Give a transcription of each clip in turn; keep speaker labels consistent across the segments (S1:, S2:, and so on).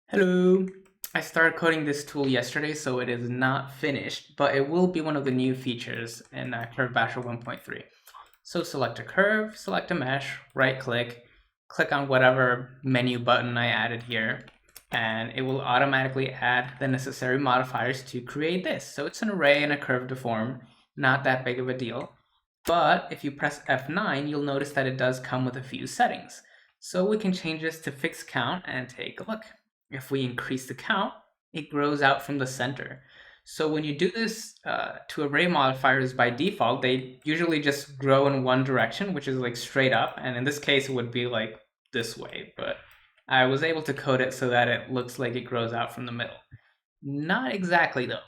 S1: Hello! I started coding this tool yesterday, so it is not finished, but it will be one of the new features in Curve Basher 1.3. So select a curve, select a mesh, right click, click on whatever menu button I added here, and it will automatically add the necessary modifiers to create this. So it's an array and a curve to form, not that big of a deal. But if you press F9, you'll notice that it does come with a few settings. So we can change this to fixed count and take a look. If we increase the count, it grows out from the center. So when you do this to array modifiers by default, they usually just grow in one direction, which is like straight up. And in this case, it would be like this way. But I was able to code it so that it looks like it grows out from the middle. Not exactly though.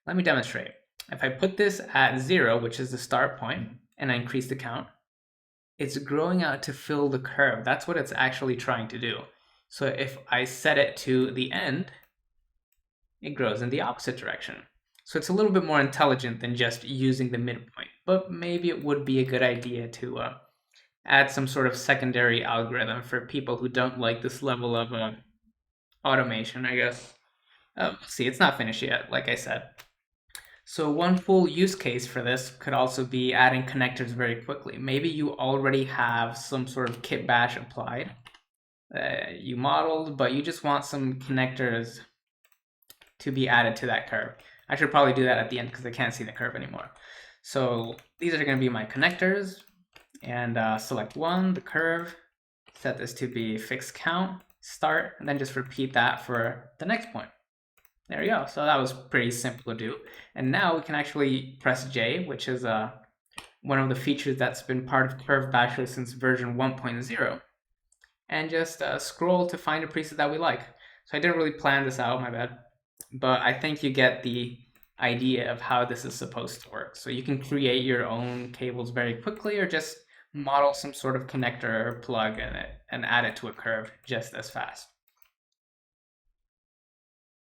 S1: Let me demonstrate. If I put this at 0, which is the start point, and I increase the count, it's growing out to fill the curve. That's what it's actually trying to do. So if I set it to the end, it grows in the opposite direction. So it's a little bit more intelligent than just using the midpoint, but maybe it would be a good idea to add some sort of secondary algorithm for people who don't like this level of automation, I guess. See, it's not finished yet, like I said. So one full use case for this could also be adding connectors very quickly. Maybe you already have some sort of kit bash applied. You modeled, but you just want some connectors to be added to that curve. I should probably do that at the end because I can't see the curve anymore. So these are going to be my connectors, and select one, the curve, set this to be fixed count, start, and then just repeat that for the next point. There you go. So that was pretty simple to do. And now we can actually press J, which is one of the features that's been part of Curve Basher since version 1.0, and just scroll to find a preset that we like. So I didn't really plan this out, my bad, but I think you get the idea of how this is supposed to work. So you can create your own cables very quickly, or just model some sort of connector or plug in it and add it to a curve just as fast.